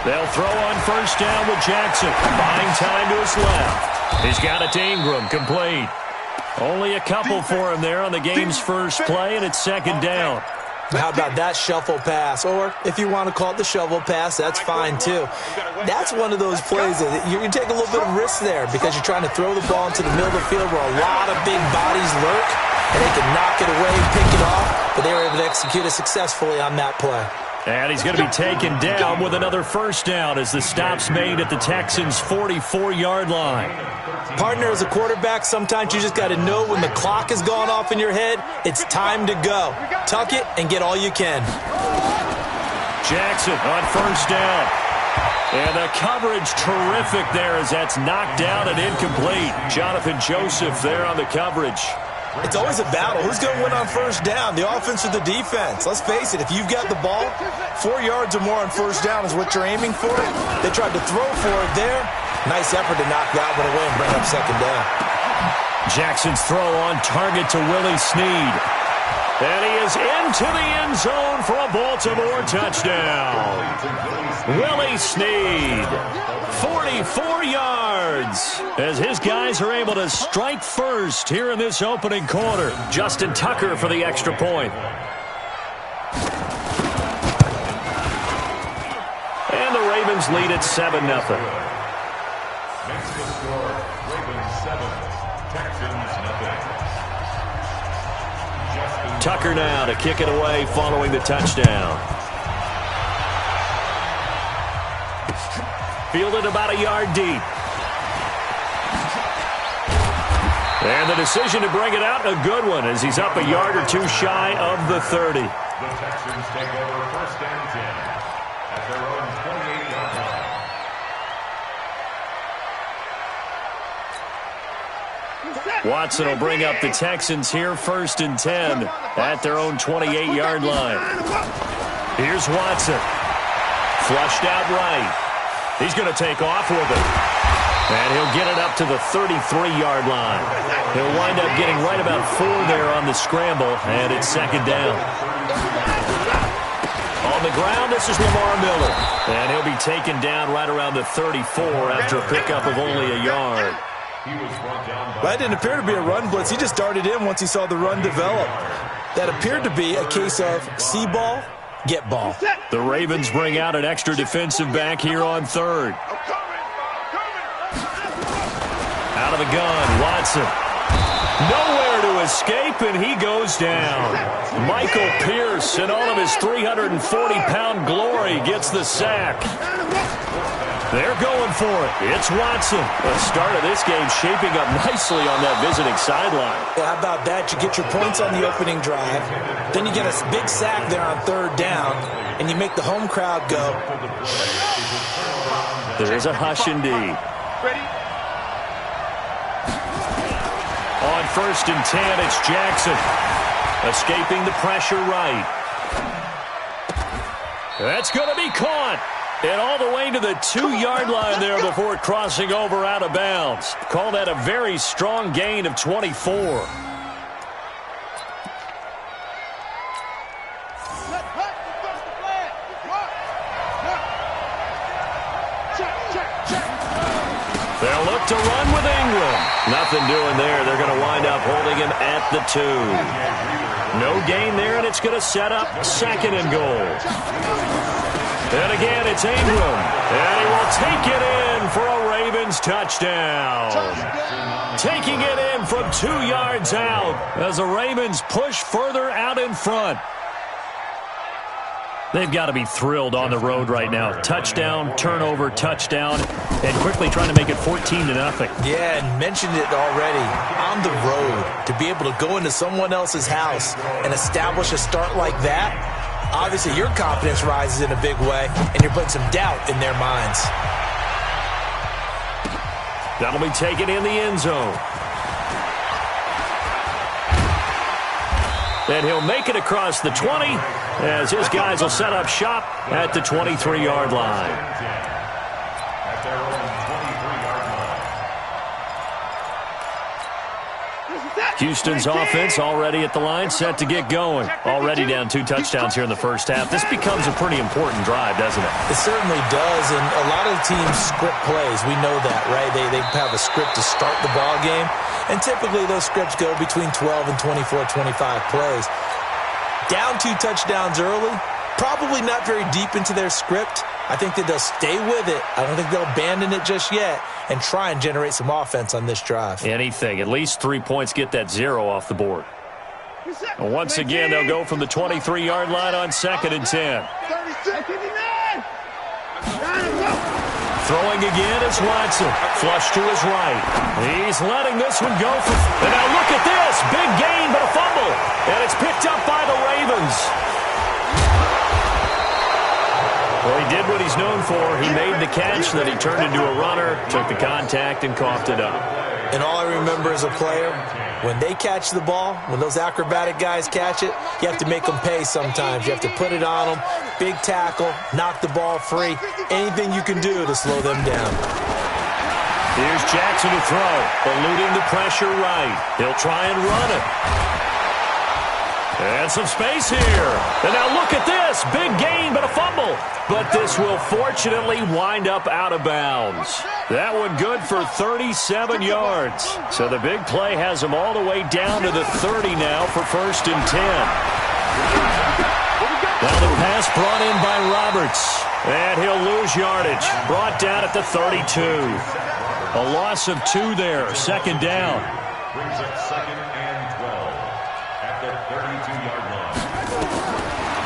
They'll throw on first down with Jackson. Buying time to his left. He's got it to Ingram, complete. Only a couple for him there on the game's first play, and it's second down. How about that shuffle pass? Or if you want to call it the shovel pass, that's fine too. That's one of those plays that you take a little bit of risk there because you're trying to throw the ball into the middle of the field where a lot of big bodies lurk, and they can knock it away, pick it off, but they were able to execute it successfully on that play. And he's going to be taken down with another first down as the stop's made at the Texans' 44-yard line. Partner, as a quarterback, sometimes you just got to know when the clock has gone off in your head, it's time to go. Tuck it and get all you can. Jackson on first down. And the coverage terrific there as that's knocked down and incomplete. Jonathan Joseph there on the coverage. It's always a battle. Who's going to win on first down, the offense or the defense? Let's face it, if you've got the ball, 4 yards or more on first down is what you're aiming for. They tried to throw for it there. Nice effort to knock that one away and bring up second down. Jackson's throw on target to Willie Snead. And he is into the end zone for a Baltimore touchdown. Willie Snead, 44 yards, as his guys are able to strike first here in this opening quarter. Justin Tucker for the extra point. And the Ravens lead at 7-0. Next to score, Ravens 7, Texans nothing. Tucker now to kick it away following the touchdown. Fielded about a yard deep. And the decision to bring it out, a good one, as he's up a yard or two shy of the 30. The Texans take over first and 10 at their own 28-yard line. Watson will bring up the Texans here first and 10 at their own 28-yard line. Here's Watson. Flushed out right. He's going to take off with it. And he'll get it up to the 33-yard line. He'll wind up getting right about 4 there on the scramble, and it's second down. On the ground, this is Lamar Miller. And he'll be taken down right around the 34 after a pickup of only a yard. That didn't appear to be a run blitz. He just darted in once he saw the run develop. That appeared to be a case of see ball, get ball. The Ravens bring out an extra defensive back here on third. Out of the gun, Watson. Nowhere to escape, and he goes down. Michael Pierce, in all of his 340-pound glory, gets the sack. They're going for it. It's Watson. The start of this game shaping up nicely on that visiting sideline. Yeah, how about that? You get your points on the opening drive. Then you get a big sack there on third down, and you make the home crowd go. There is a hush indeed. Ready? On first and 10, it's Jackson. Escaping the pressure right. That's going to be caught. And all the way to the 2-yard line there before crossing over out of bounds. Call that a very strong gain of 24. They'll look to run with Ingram. Nothing doing there. They're going to wind up holding him at the 2. No gain there, and it's going to set up second and goal. And again, it's Ingram. And he will take it in for a Ravens touchdown. Taking it in from 2 yards out as the Ravens push further out in front. They've got to be thrilled on the road right now. Touchdown, turnover, touchdown, and quickly trying to make it 14-0. Yeah, and mentioned it already. On the road, to be able to go into someone else's house and establish a start like that, obviously your confidence rises in a big way, and you're putting some doubt in their minds. That'll be taken in the end zone. And he'll make it across the 20 as his guys will set up shop at the 23-yard line. At their own 23-yard Houston's offense already at the line, set to get going. Already down 2 touchdowns here in the first half. This becomes a pretty important drive, doesn't it? It certainly does, and a lot of teams script plays. We know that, right? They have a script to start the ball game, and typically those scripts go between 12 and 24, 25 plays. Down 2 touchdowns early, probably not very deep into their script. I think that they'll stay with it. I don't think they'll abandon it just yet and try and generate some offense on this drive. Anything. At least 3 points, get that 0 off the board. Once again, they'll go from the 23-yard line on 2nd and 10. Throwing again is Watson. Flush to his right. He's letting this one go. And now look at this. Big gain, but a fumble. And it's picked up by the Ravens. Well, he did what he's known for. He made the catch, then he turned into a runner, took the contact, and coughed it up. And all I remember as a player, when they catch the ball, when those acrobatic guys catch it, you have to make them pay sometimes. You have to put it on them, big tackle, knock the ball free, anything you can do to slow them down. Here's Jackson to throw, eluding the pressure right. He'll try and run it. And some space here. And now look at this. Big gain, but a fumble. But this will fortunately wind up out of bounds. That one good for 37 yards. So the big play has him all the way down to the 30 now for 1st and 10. Now the pass brought in by Roberts. And he'll lose yardage. Brought down at the 32. A loss of 2 there. 2nd down. Brings up 2nd and 12 at the 32-yard line.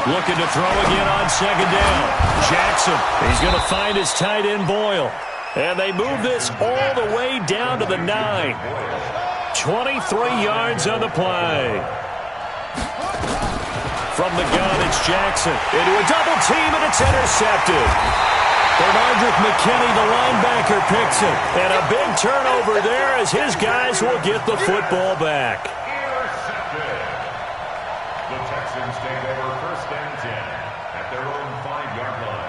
Looking to throw again on 2nd down. Jackson, he's going to find his tight end Boyle. And they move this all the way down to the 9. 23 yards on the play. From the gun, it's Jackson. Into a double team, and it's intercepted. Bernardrick McKinney, the linebacker, picks it. And a big turnover there as his guys will get the football back. Intercepted. The Texans take over 1st and 10 at their own 5-yard line.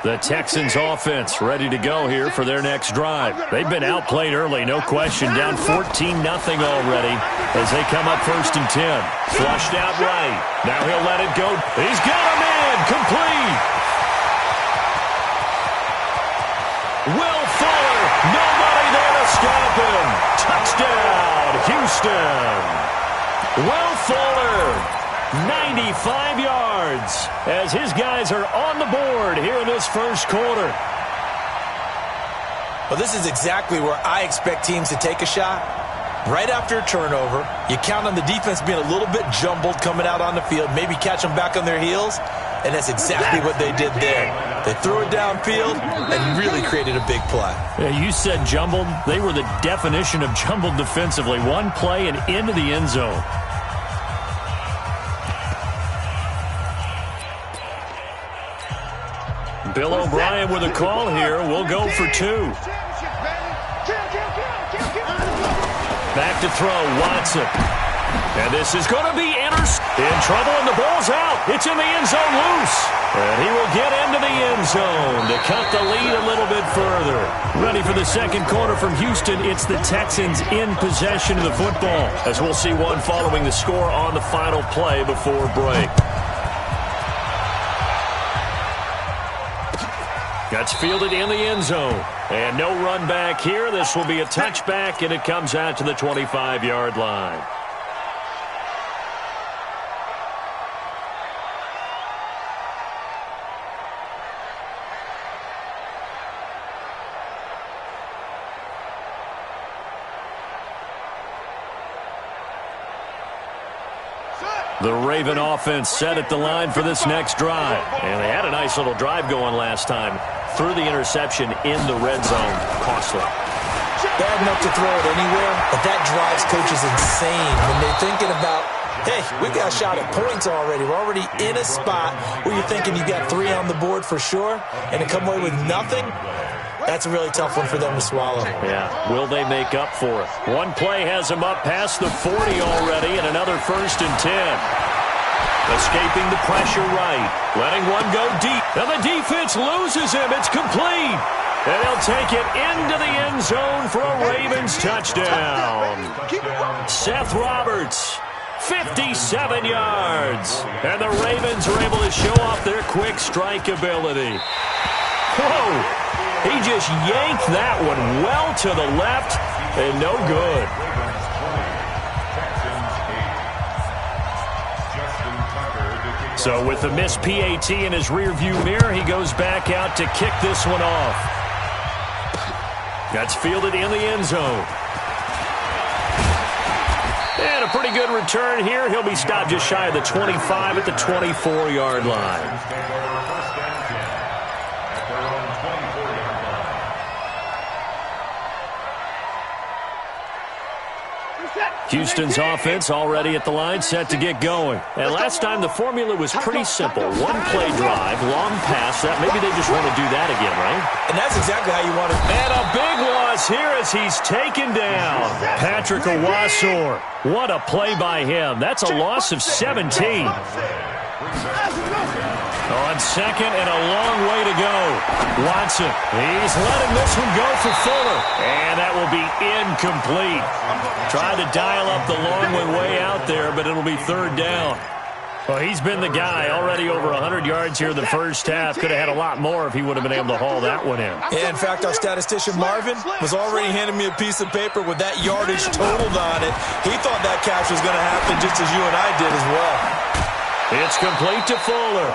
The Texans offense ready to go here for their next drive. They've been outplayed early, no question. Down 14-0 already as they come up 1st and 10. Flushed out right. Now he'll let it go. He's got him in. Complete. Will Fuller. Nobody there to stop him. Touchdown, Houston. Will Fuller. 95 yards as his guys are on the board here in this first quarter. Well, this is exactly where I expect teams to take a shot. Right after a turnover, you count on the defense being a little bit jumbled coming out on the field, maybe catch them back on their heels, and that's exactly what they did there. They threw it downfield and really created a big play. Yeah, you said jumbled. They were the definition of jumbled defensively. One play and into the end zone. Bill O'Brien with a call here. We'll go for 2. Back to throw, Watson. And this is going to be in trouble, and the ball's out. It's in the end zone loose. And he will get into the end zone to cut the lead a little bit further. Ready for the second quarter from Houston. It's the Texans in possession of the football, as we'll see one following the score on the final play before break. That's fielded in the end zone. And no run back here. This will be a touchback, and it comes out to the 25-yard line. The Raven offense set at the line for this next drive. And they had a nice little drive going last time. Threw the interception in the red zone. Costly. Bad enough to throw it anywhere, but that drives coaches insane when they're thinking about, hey, we got a shot at points already. We're already in a spot where you're thinking you got 3 on the board for sure, and to come away with nothing, that's a really tough one for them to swallow. Yeah, will they make up for it? One play has them up past the 40 already, and another 1st and 10. Escaping the pressure right. Letting one go deep. And the defense loses him. It's complete. And he'll take it into the end zone for a Ravens touchdown. Seth Roberts, 57 yards. And the Ravens are able to show off their quick strike ability. Whoa! He just yanked that one well to the left and no good. So with the missed PAT in his rearview mirror, he goes back out to kick this one off. That's fielded in the end zone. And a pretty good return here. He'll be stopped just shy of the 25 at the 24-yard line. Houston's offense already at the line, set to get going. And last time the formula was pretty simple. One play drive, long pass. That maybe they just want to do that again, right? And that's exactly how you want it. And a big loss here as he's taken down. Patrick Owasor. What a play by him. That's a loss of 17. On second and a long way to go. Watson, he's letting this one go for Fuller. And that will be incomplete. Tried to dial up the long one way out there, but it'll be third down. Well, he's been the guy. Already over 100 yards here in the first half. Could have had a lot more if he would have been able to haul that one in. Yeah, in fact, our statistician Marvin was already handing me a piece of paper with that yardage totaled on it. He thought that catch was going to happen just as you and I did as well. It's complete to Fuller.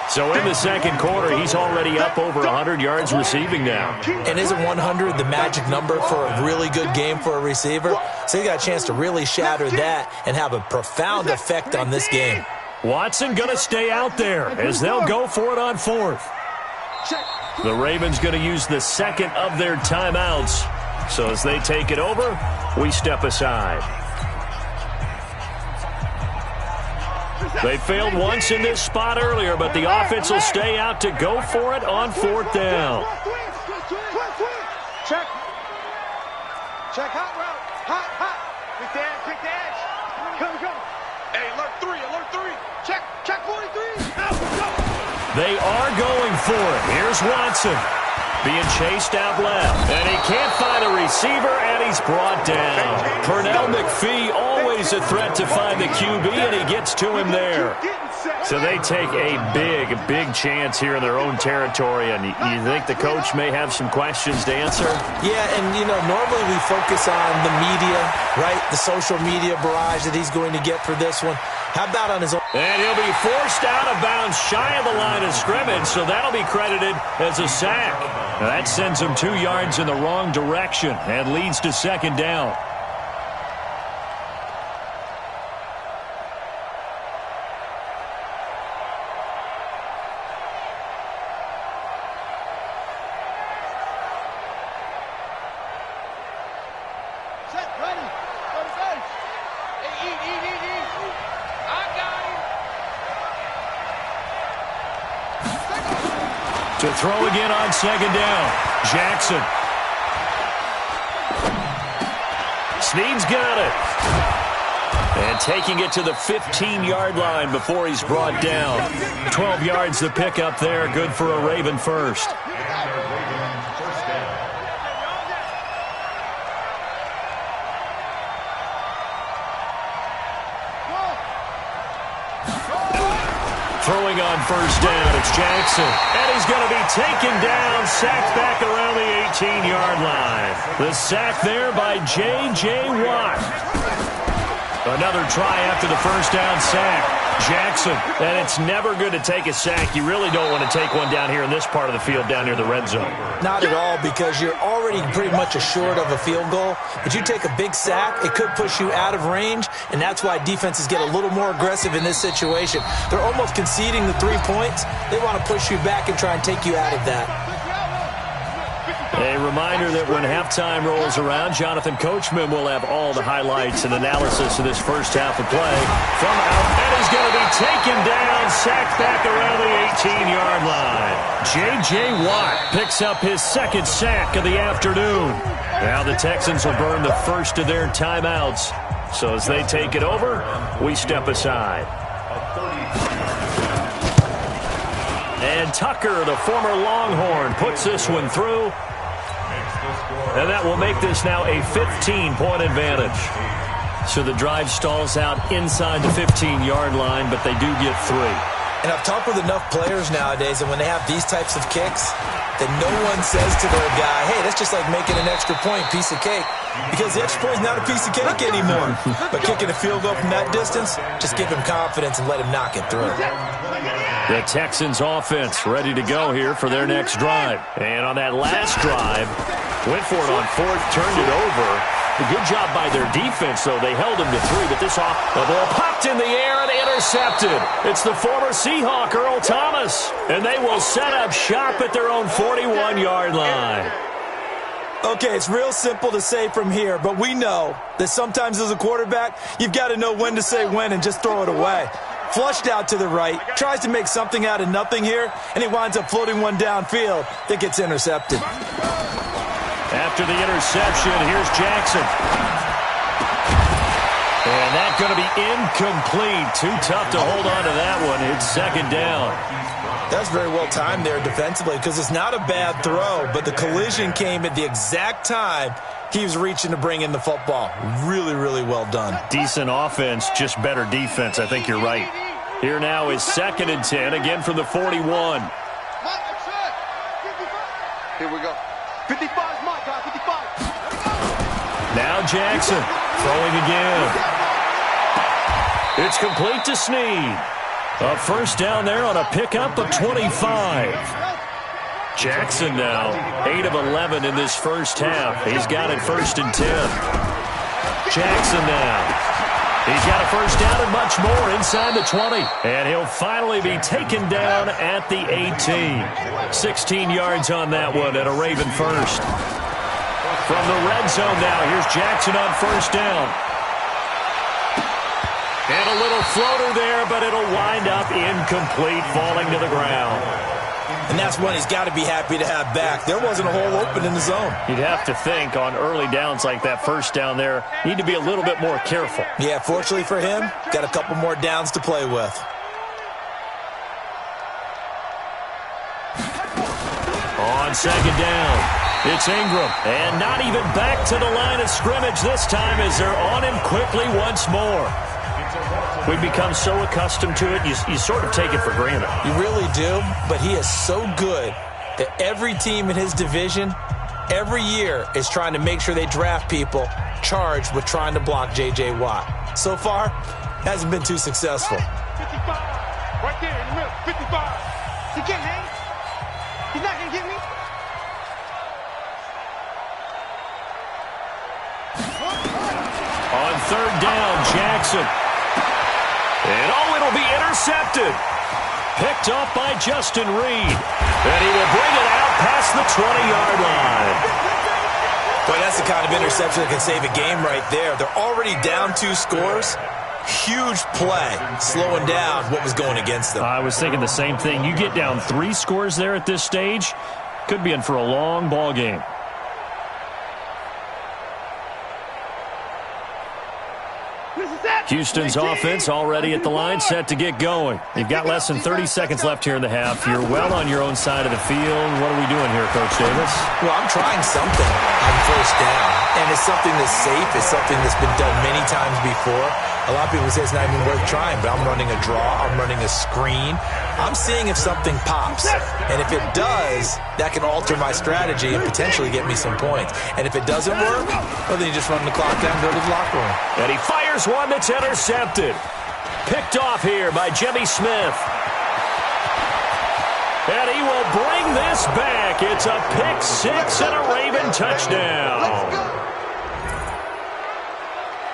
So in the second quarter, he's already up over 100 yards receiving now. And isn't 100 the magic number for a really good game for a receiver? So he got a chance to really shatter that and have a profound effect on this game. Watson going to stay out there as they'll go for it on fourth. The Ravens going to use the second of their timeouts. So as they take it over, we step aside. They failed once in this spot earlier, but the offense will stay out to go for it on fourth down. Check. Check, hot route. Hot. Quick dash. Go. Hey, alert three. Check 43. Go. They are going for it. Here's Watson being chased out left. And he can't find a receiver, and he's brought down. Pernell McPhee, always a threat to find the QB, and he gets to him there. So they take a big chance here in their own territory, and you think the coach may have some questions to answer? Yeah, and, normally we focus on the media, right? The social media barrage that he's going to get for this one. How about on his own? And he'll be forced out of bounds shy of the line of scrimmage, so that'll be credited as a sack. Now that sends him 2 yards in the wrong direction and leads to second down. To throw again on second down. Jackson. Snead's got it. And taking it to the 15-yard line before he's brought down. 12 yards to pick up there. Good for a Raven first. Throwing on first down, it's Jackson. And he's going to be taken down, sacked back around the 18-yard line. The sack there by J.J. Watt. Another try after the first down sack. Jackson, and it's never good to take a sack. You really don't want to take one down here in this part of the field, down near the red zone. Not at all, because you're already pretty much assured of a field goal. But you take a big sack, it could push you out of range, and that's why defenses get a little more aggressive in this situation. They're almost conceding the 3 points. They want to push you back and try and take you out of that. A reminder that when halftime rolls around, Jonathan Coachman will have all the highlights and analysis of this first half of play from out. And he's going to be taken down, sacked back around the 18-yard line. J.J. Watt picks up his second sack of the afternoon. Now the Texans will burn the first of their timeouts. So as they take it over, we step aside. And Tucker, the former Longhorn, puts this one through. And that will make this now a 15-point advantage. So the drive stalls out inside the 15-yard line, but they do get 3. And I've talked with enough players nowadays, and when they have these types of kicks, that no one says to their guy, hey, that's just like making an extra point, piece of cake. Because the extra point is not a piece of cake anymore. But kicking a field goal from that distance, just give him confidence and let him knock it through. The Texans offense ready to go here for their next drive. And on that last drive, went for it on 4th, turned it over. A good job by their defense, though. They held him to 3, but this off, the ball popped in the air and intercepted. It's the former Seahawk, Earl Thomas, and they will set up shop at their own 41-yard line. Okay, it's real simple to say from here, but we know that sometimes as a quarterback, you've got to know when to say when and just throw it away. Flushed out to the right, tries to make something out of nothing here, and he winds up floating one downfield that gets intercepted. After the interception, here's Jackson. And that's going to be incomplete. Too tough to hold on to that one. It's 2nd down. That's very well timed there defensively because it's not a bad throw, but the collision came at the exact time he was reaching to bring in the football. Really, really well done. Decent offense, just better defense. I think you're right. Here now is 2nd and 10, again from the 41. Here we go. 55 is my guy, 55. Now Jackson throwing again. It's complete to Snead. A 1st down there on a pickup of 25. Jackson now 8 of 11 in this first half. He's got it 1st and 10. Jackson now. He's got a 1st down and much more inside the 20. And he'll finally be taken down at the 18. 16 yards on that one at a Raven 1st. From the red zone now, here's Jackson on 1st down. And a little floater there, but it'll wind up incomplete, falling to the ground. And that's one he's got to be happy to have back. There wasn't a hole open in the zone. You'd have to think on early downs like that 1st down there, need to be a little bit more careful. Yeah, fortunately for him, got a couple more downs to play with. On 2nd down, it's Ingram. And not even back to the line of scrimmage this time as they're on him quickly once more. We've become so accustomed to it, you sort of take it for granted. You really do, but he is so good that every team in his division, every year, is trying to make sure they draft people charged with trying to block J.J. Watt. So far, hasn't been too successful. 55. Right there in the middle, 55. He can't hang. He's not going to get me. On 3rd down, Jackson. And it'll be intercepted. Picked off by Justin Reed. And he will bring it out past the 20-yard line. Boy, that's the kind of interception that can save a game right there. They're already down 2 scores. Huge play, slowing down what was going against them. I was thinking the same thing. You get down 3 scores there at this stage, could be in for a long ball game. Houston's offense already at the line, set to get going. You've got less than 30 seconds left here in the half. You're well on your own side of the field. What are we doing here, Coach Davis? Well, I'm trying something on 1st down, and it's something that's safe. It's something that's been done many times before. A lot of people say it's not even worth trying, but I'm running a draw. I'm running a screen. I'm seeing if something pops, and if it does, that can alter my strategy and potentially get me some points. And if it doesn't work, well, then you just run the clock down and go to the locker room. And he fires one that's intercepted. Picked off here by Jimmy Smith. And he will bring this back. It's a pick 6 and a Raven touchdown.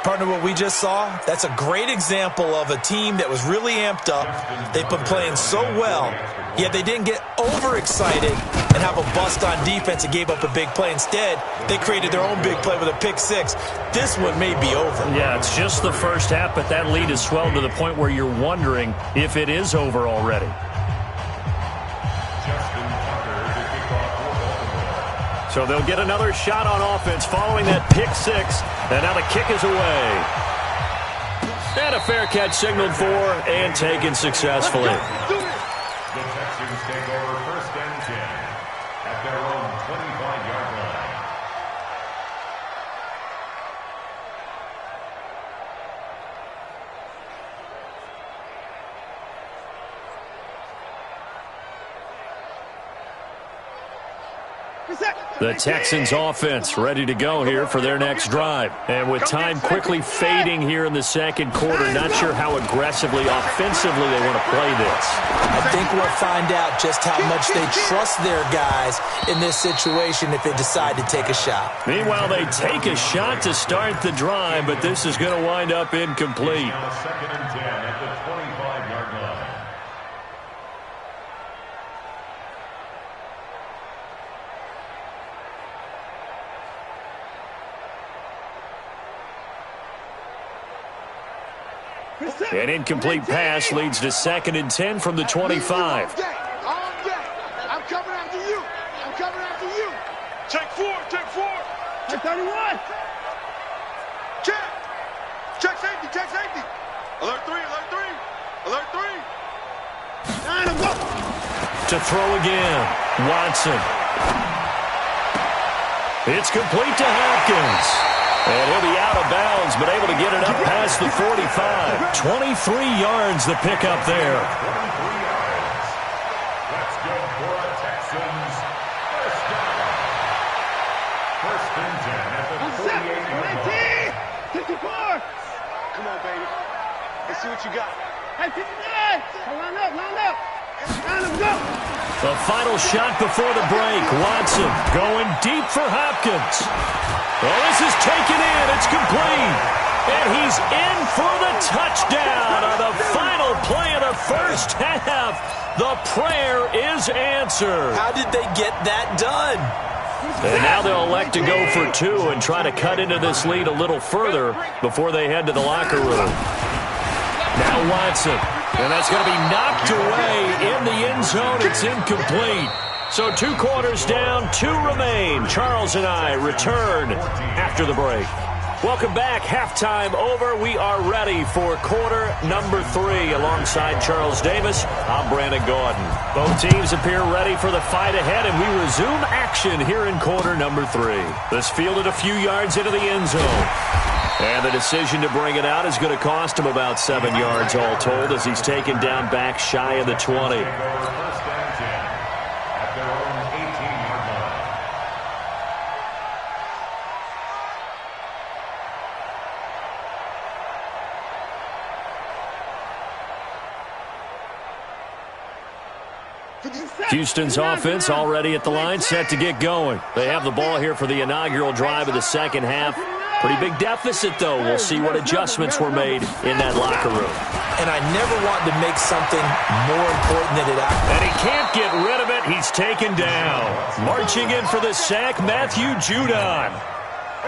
Partner, what we just saw, that's a great example of a team that was really amped up. They've been playing so well, yet they didn't get overexcited and have a bust on defense and gave up a big play. Instead, they created their own big play with a pick 6. This one may be over. Yeah, it's just the first half, but that lead has swelled to the point where you're wondering if it is over already. So they'll get another shot on offense following that pick 6. And now the kick is away. And a fair catch signaled for and taken successfully. The Texans take over 1st and 10 at their own 25-yard line. The Texans offense ready to go here for their next drive. And with time quickly fading here in the second quarter, not sure how aggressively, offensively they want to play this. I think we'll find out just how much they trust their guys in this situation if they decide to take a shot. Meanwhile, they take a shot to start the drive, but this is going to wind up incomplete. Now 2nd and 10 at the 25-yard line. An incomplete pass leads to 2nd and 10 from the 25. I'm coming after you. I'm coming after you. Take 4. Take 4. Take 31. Check safety. Check safety. Alert 3. Alert 3. Alert 3. 9, go. To throw again. Watson. It's complete to Hopkins. And he'll be out of bounds, but able to get it up past the 45. 23 yards the pickup there. 23 yards. That's good for a Texans first down. 1st and 10 at the 48-yard line. 54. Come on, baby. Let's see what you got. Hey, 59. Line up. Line up, go. The final shot before the break. Watson going deep for Hopkins. Well, this is taken in. It's complete. And he's in for the touchdown on the final play of the first half. The prayer is answered. How did they get that done? And now they'll elect to go for 2 and try to cut into this lead a little further before they head to the locker room. Now Watson. And that's going to be knocked away in the end zone. It's incomplete. So 2 quarters down, 2 remain. Charles and I return after the break. Welcome back. Halftime over. We are ready for quarter number 3. Alongside Charles Davis, I'm Brandon Gordon. Both teams appear ready for the fight ahead, and we resume action here in quarter number 3. This fielded a few yards into the end zone. And the decision to bring it out is going to cost him about 7 yards all told as he's taken down back shy of the 20. 1st and 10 at their own 18-yard line. Houston's offense already at the line, set to get going. They have the ball here for the inaugural drive of the second half. Pretty big deficit, though. We'll see what adjustments were made in that locker room. And I never want to make something more important than it actually. And he can't get rid of it. He's taken down. Marching in for the sack, Matthew Judon.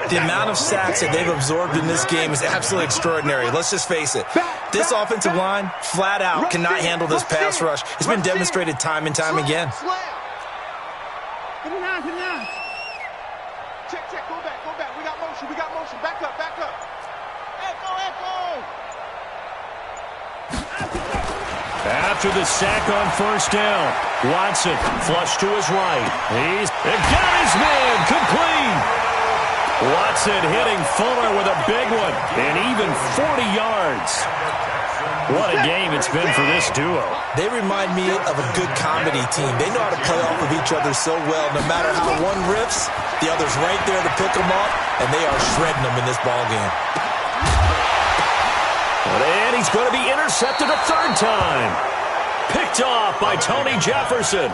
The amount of sacks that they've absorbed in this game is absolutely extraordinary. Let's just face it. This offensive line, flat out, cannot handle this pass rush. It's been demonstrated time and time again. Check, go back. We got motion. Back up. Echo. After the sack on first down, Watson flush to his right. He's got his man complete. Watson hitting Fuller with a big one, and even 40 yards. What a game it's been for this duo. They remind me of a good comedy team. They know how to play off of each other so well. No matter how one riffs, the other's right there to pick them up, and they are shredding them in this ballgame. And he's going to be intercepted a 3rd time. Picked off by Tony Jefferson.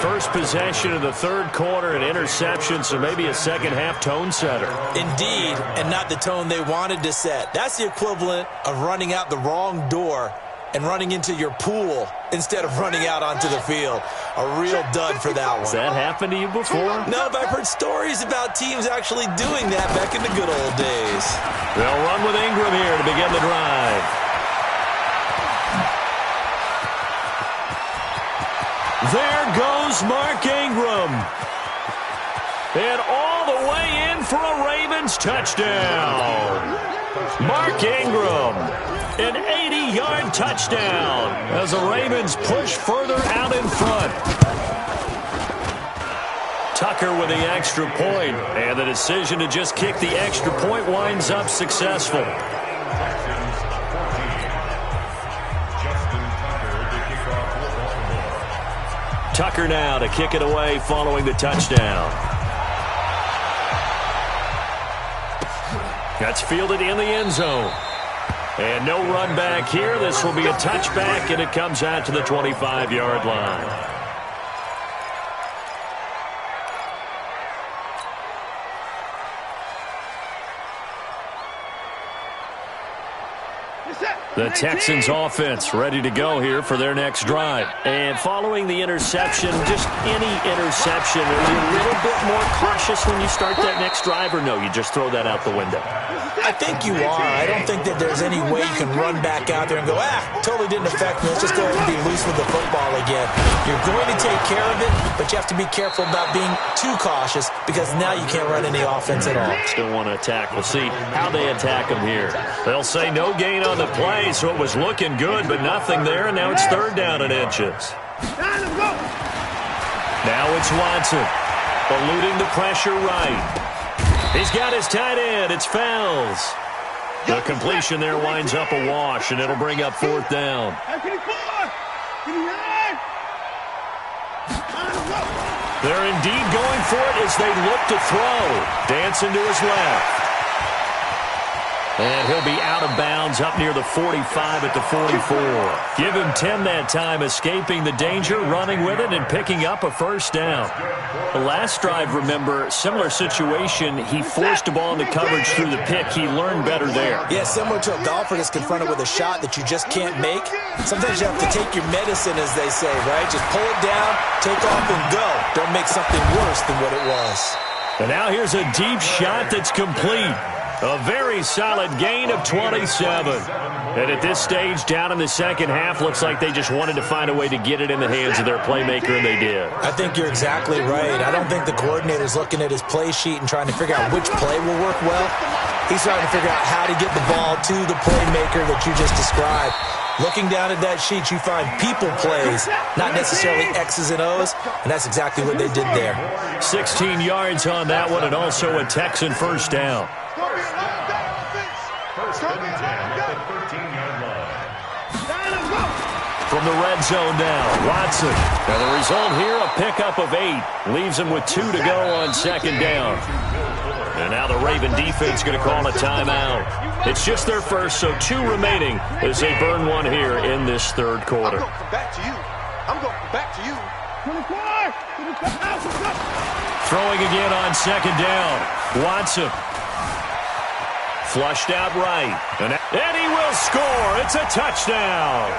First possession of the 3rd quarter, an interception, so maybe a second-half tone setter. Indeed, and not the tone they wanted to set. That's the equivalent of running out the wrong door and running into your pool instead of running out onto the field. A real dud for that one. Has that happened to you before? No, but I've heard stories about teams actually doing that back in the good old days. They'll run with Ingram here to begin the drive. There goes Mark Ingram. And all the way in for a Ravens touchdown. Mark Ingram, an 80-yard touchdown as the Ravens push further out in front. Tucker with the extra point, and the decision to just kick the extra point winds up successful. Tucker now to kick it away following the touchdown. That's fielded in the end zone. And no run back here. This will be a touchback, and it comes out to the 25-yard line. The Texans offense ready to go here for their next drive. And following the interception, just any interception, are you a little bit more cautious when you start that next drive, or no, you just throw that out the window? I think you are. I don't think that there's any way you can run back out there and go, totally didn't affect me. Let's just go ahead and be loose with the football again. You're going to take care of it, but you have to be careful about being too cautious because now you can't run any offense at all. Still want to attack. We'll see how they attack them here. They'll say no gain on the play, so it was looking good, but nothing there, and now it's third down and inches. Now it's Watson, eluding the pressure right. He's got his tight end. It's Fells. The completion there winds up a wash, and it'll bring up fourth down. They're indeed going for it as they look to throw. Dancing to his left. And he'll be out of bounds up near the 45 at the 44. Give him 10 that time, escaping the danger, running with it, and picking up a first down. The last drive, remember, similar situation. He forced the ball into coverage through the pick. He learned better there. Yeah, similar to a golfer that's confronted with a shot that you just can't make. Sometimes you have to take your medicine, as they say, right? Just pull it down, take off, and go. Don't make something worse than what it was. And now here's a deep shot that's complete. A very solid gain of 27. And at this stage, down in the second half, looks like they just wanted to find a way to get it in the hands of their playmaker, and they did. I think you're exactly right. I don't think the coordinator's looking at his play sheet and trying to figure out which play will work well. He's trying to figure out how to get the ball to the playmaker that you just described. Looking down at that sheet, you find people plays, not necessarily X's and O's, and that's exactly what they did there. 16 yards on that one, and also a Texan first down. First and 10 at the 13-yard line. From the red zone now, Watson. And the result here, a pickup of 8. Leaves him with 2 to go on second down. And now the Raven defense going to call a timeout. It's just their first, so 2 remaining as they burn one here in this third quarter. I'm going to come back to you. I'm going to come back to you. Throwing again on second down. Watson. Flushed out right. And he will score. It's a touchdown.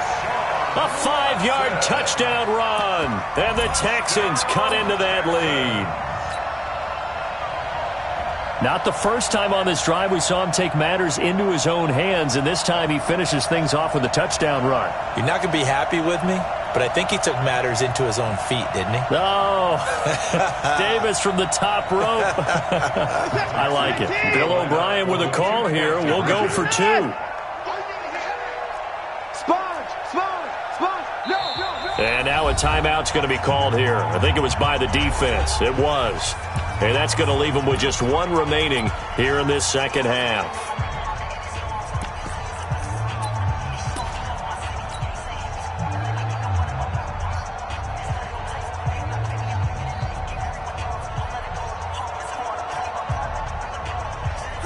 A 5-yard touchdown run. And the Texans cut into that lead. Not the first time on this drive we saw him take matters into his own hands, and this time he finishes things off with a touchdown run. You're not going to be happy with me, but I think he took matters into his own feet, didn't he? Oh, Davis from the top rope. I like it. Bill O'Brien with a call here. We'll go for 2. And now a timeout's going to be called here. I think it was by the defense. It was. And that's going to leave them with just 1 remaining here in this second half.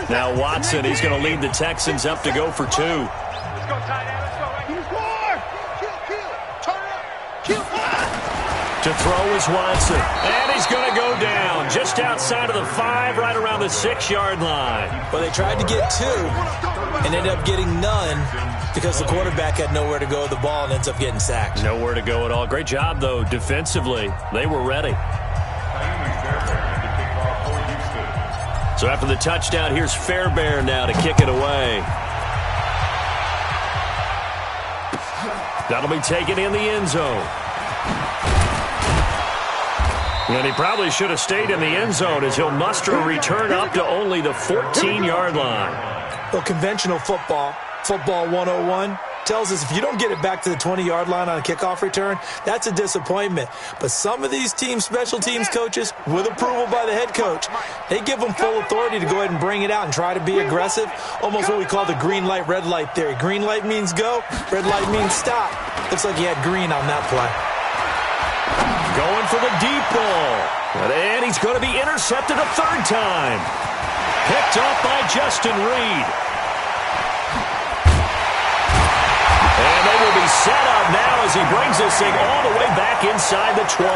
Now Watson, he's going to lead the Texans up to go for 2. Let's go, tight end. Let's go right here. Turn it up. Kill. To throw is Watson. And he's going to go down just outside of the 5, right around the 6-yard line. Well, they tried to get 2 and ended up getting none because the quarterback had nowhere to go with the ball and ends up getting sacked. Nowhere to go at all. Great job, though, defensively. They were ready. So after the touchdown, here's Fairbairn now to kick it away. That'll be taken in the end zone. And he probably should have stayed in the end zone as he'll muster a return up to only the 14-yard line. Well, conventional football 101, tells us if you don't get it back to the 20-yard line on a kickoff return, that's a disappointment. But some of these special teams coaches, with approval by the head coach, they give them full authority to go ahead and bring it out and try to be aggressive, almost what we call the green light, red light theory. Green light means go, red light means stop. Looks like he had green on that play. Going for the deep ball. And he's going to be intercepted a third time. Picked off by Justin Reed. And they will be set up now as he brings this thing all the way back inside the 20.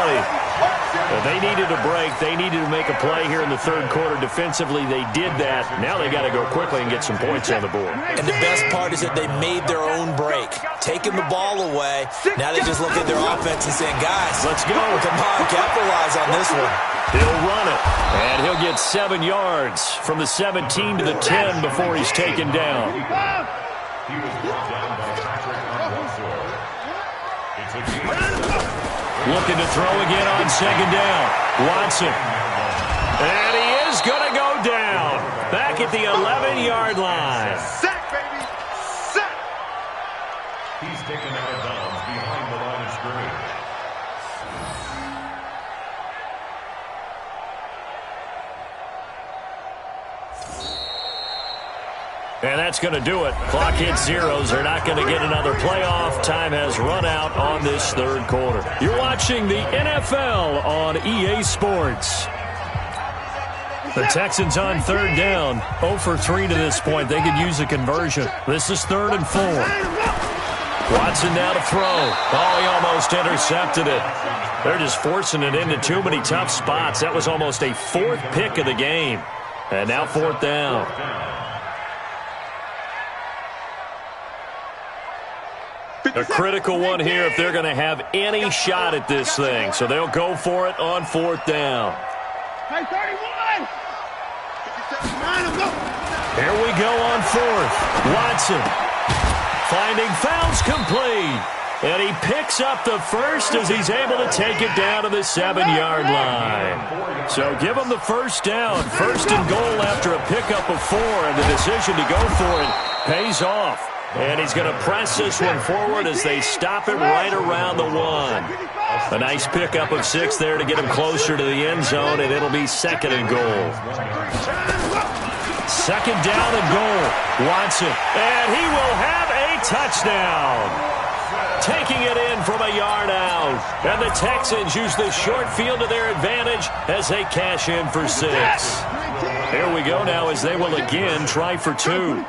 They needed a break. They needed to make a play here in the third quarter. Defensively, they did that. Now they got to go quickly and get some points on the board. And the best part is that they made their own break. Taking the ball away. Now they just look at their offense and saying, guys, let's go. Come on, capitalize on this one. He'll run it. And he'll get 7 yards from the 17 to the 10 before he's taken down. He was brought down by Patrick Unwunsor. It's a game. Looking to throw again on second down. Watson. And he is going to go down. Back at the 11-yard line. Sack, baby. Sack. He's taken out of bounds behind the line of scrimmage. And that's going to do it. Clock hits zeros. They're not going to get another playoff. Time has run out on this third quarter. You're watching the NFL on EA Sports. The Texans on third down. 0 for 3 to this point. They could use a conversion. This is 3rd and 4. Watson now to throw. Oh, he almost intercepted it. They're just forcing it into too many tough spots. That was almost a 4th pick of the game. And now 4th down. A critical one here if they're going to have any shot at this thing. So they'll go for it on 4th down. Hey, 31. Here we go on 4th. Watson finding fouls complete. And he picks up the first as he's able to take it down to the 7-yard line. So give him the first down. 1st and goal after a pickup of 4. And the decision to go for it pays off. And he's going to press this one forward as they stop it right around the 1. A nice pickup of 6 there to get him closer to the end zone, and it'll be 2nd and goal. 2nd down and goal. Watson, and he will have a touchdown. Taking it in from a yard out. And the Texans use the short field to their advantage as they cash in for 6. Here we go now as they will again try for 2.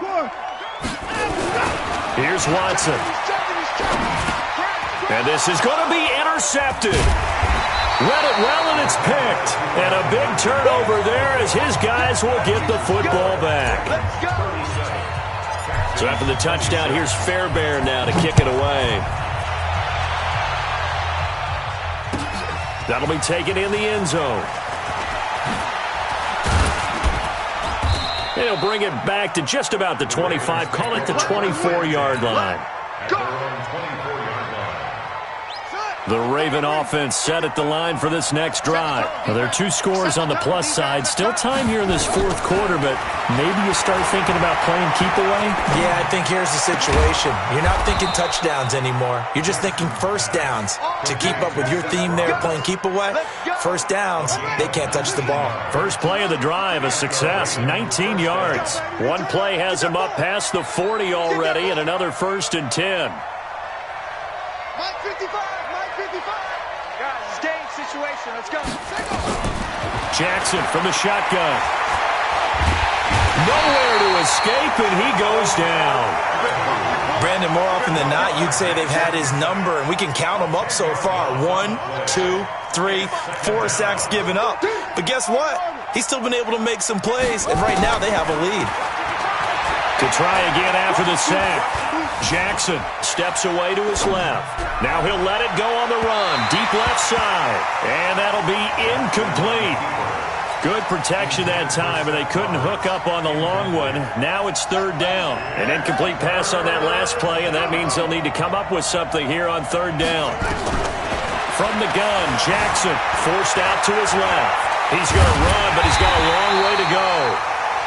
Here's Watson. And this is going to be intercepted. Read it well, and it's picked. And a big turnover there as his guys will get the football back. So after the touchdown, here's Fairbairn now to kick it away. That'll be taken in the end zone. He'll bring it back to just about the 25. Call it the 24-yard line. The Raven offense set at the line for this next drive. Well, there are 2 scores on the plus side. Still time here in this 4th quarter, but maybe you start thinking about playing keep away? Yeah, I think here's the situation. You're not thinking touchdowns anymore. You're just thinking first downs. To keep up with your theme there, playing keep away, first downs, they can't touch the ball. First play of the drive, a success, 19 yards. One play has him up past the 40 already, and another 1st and 10. Mike 55, Mike 55. Guys, it's game situation. Let's go. Jackson from the shotgun. Nowhere to escape, and he goes down. Brandon, more often than not, you'd say they've had his number, and we can count them up so far. 1, 2, 3, 4 sacks given up. But guess what? He's still been able to make some plays, and right now they have a lead. To try again after the sack. Jackson steps away to his left. Now he'll let it go on the run. Deep left side. And that'll be incomplete. Good protection that time, and they couldn't hook up on the long one. Now it's 3rd down. An incomplete pass on that last play, and that means they'll need to come up with something here on 3rd down. From the gun, Jackson forced out to his left. He's going to run, but he's got a long way to go.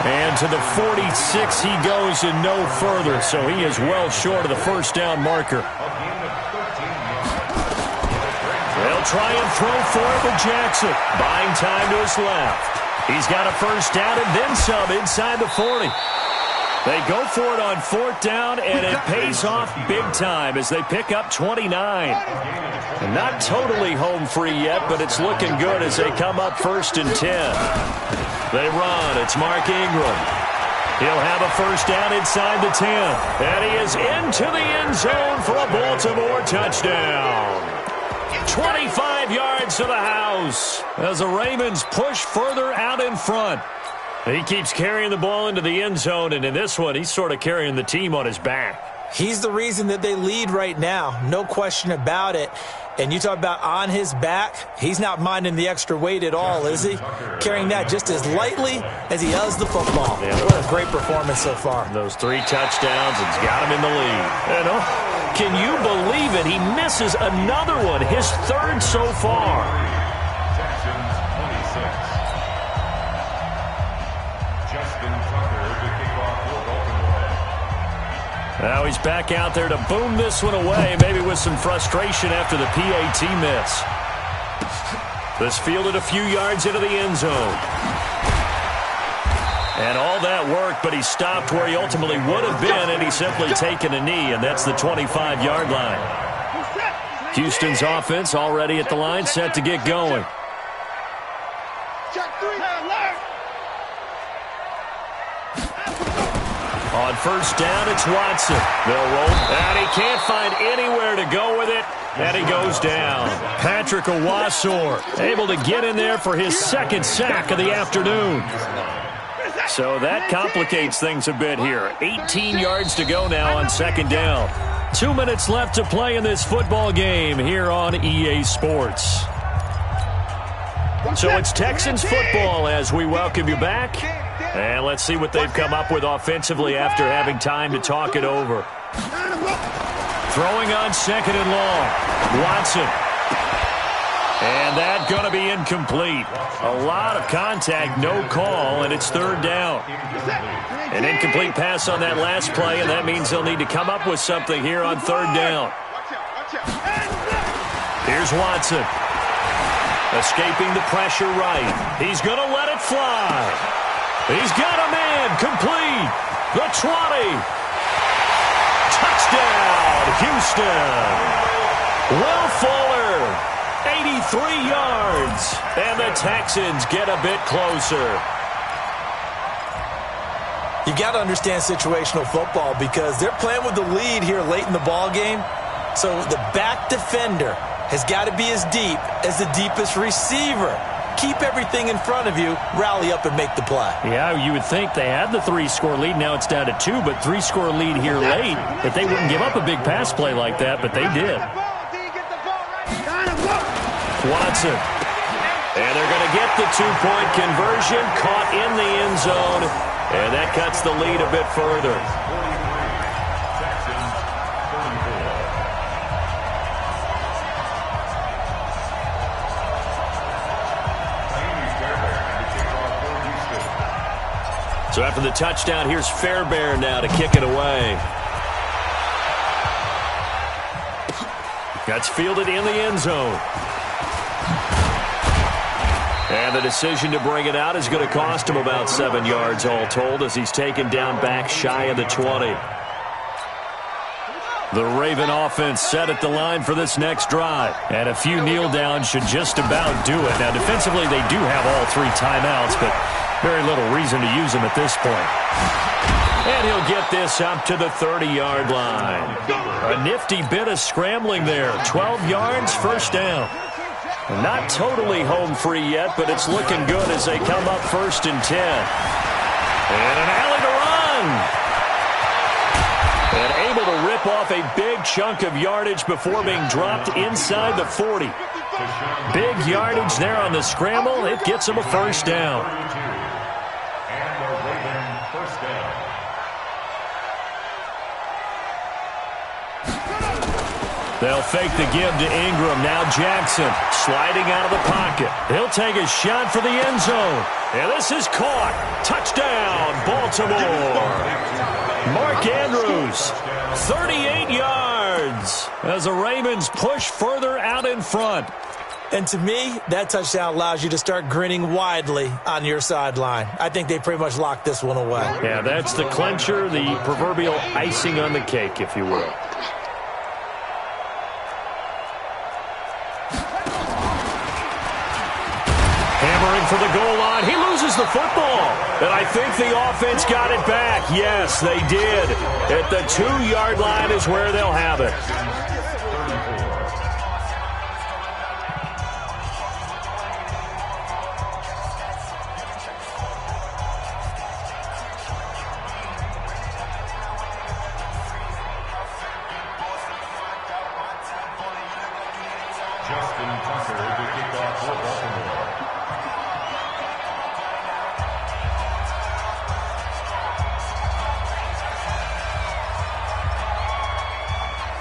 And to the 46 he goes and no further, so he is well short of the first down marker. They'll try and throw for it with Jackson. Buying time to his left. He's got a first down and then some inside the 40. They go for it on fourth down, and it pays off big time as they pick up 29. And not totally home free yet, but it's looking good as they come up first and 10. They run. It's Mark Ingram. He'll have a first down inside the 10. And he is into the end zone for a Baltimore touchdown. 25 yards to the house as the Ravens push further out in front. He keeps carrying the ball into the end zone, and in this one, he's sort of carrying the team on his back. He's the reason that they lead right now, no question about it. And you talk about on his back, he's not minding the extra weight at all, is he? Carrying that just as lightly as he does the football. Yeah, what a great performance so far. Those 3 touchdowns, it's got him in the lead. And can you believe it? He misses another one, his third so far. Now he's back out there to boom this one away, maybe with some frustration after the PAT miss. This fielded a few yards into the end zone. And all that worked, but he stopped where he ultimately would have been, and he's simply taken a knee, and that's the 25-yard line. Houston's offense already at the line, set to get going. On first down, it's Watson. They'll roll, and he can't find anywhere to go with it, and he goes down. Patrick Owasor able to get in there for his second sack of the afternoon. So that complicates things a bit here. 18 yards to go now on second down. 2 minutes left to play in this football game here on EA Sports. So it's Texans football as we welcome you back. And let's see what they've come up with offensively after having time to talk it over. Throwing on second and long. Watson. And that's going to be incomplete. A lot of contact, no call, and it's third down. An incomplete pass on that last play, and that means they'll need to come up with something here on third down. Here's Watson. Escaping the pressure right. He's going to let it fly. He's got a man complete. The 20. Touchdown, Houston. Will Fuller, 83 yards. And the Texans get a bit closer. You got to understand situational football because they're playing with the lead here late in the ball game. So the back defender has got to be as deep as the deepest receiver. Keep everything in front of you, rally up and make the play. Yeah, you would think they had the 3-score lead. Now it's down to 2, but 3-score lead here late. That they wouldn't give up a big pass play like that, but they did. Watson. And they're going to get the 2-point conversion. Caught in the end zone. And that cuts the lead a bit further. So after the touchdown, here's Fairbairn now to kick it away. That's fielded in the end zone. And the decision to bring it out is going to cost him about 7 yards all told as he's taken down back shy of the 20. The Raven offense set at the line for this next drive. And a few kneel downs should just about do it. Now defensively they do have all 3 timeouts, but very little reason to use them at this point. And he'll get this up to the 30-yard line. A nifty bit of scrambling there. 12 yards, first down. Not totally home free yet, but it's looking good as they come up first and 10. And an alley to run. And able to rip off a big chunk of yardage before being dropped inside the 40. Big yardage there on the scramble. It gets him a first down. They'll fake the give to Ingram. Now Jackson sliding out of the pocket. He'll take a shot for the end zone. And this is caught. Touchdown, Baltimore. Mark Andrews, 38 yards as the Ravens push further out in front. And to me, that touchdown allows you to start grinning widely on your sideline. I think they pretty much locked this one away. Yeah, that's the clincher, the proverbial icing on the cake, if you will. Hammering for the goal line. He loses the football. And I think the offense got it back. Yes, they did. At the 2-yard line is where they'll have it.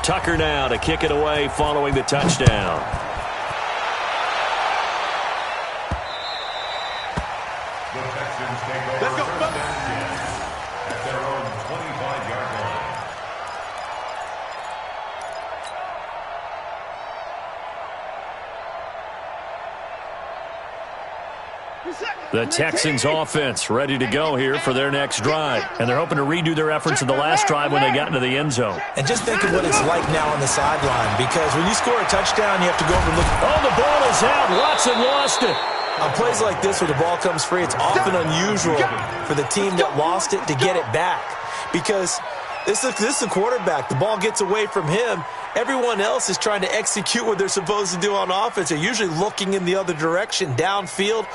Tucker now to kick it away following the touchdown. The Texans take over. Let's go. At their own 25-yard line. The Texans offense ready to go here for their next drive. And they're hoping to redo their efforts in the last drive when they got into the end zone. And just think of what it's like now on the sideline, because when you score a touchdown, you have to go over and look. Oh, the ball is out. Watson lost it. On plays like this where the ball comes free, it's often unusual for the team that lost it to get it back. Because this is a quarterback. The ball gets away from him. Everyone else is trying to execute what they're supposed to do on offense. They're usually looking in the other direction, downfield.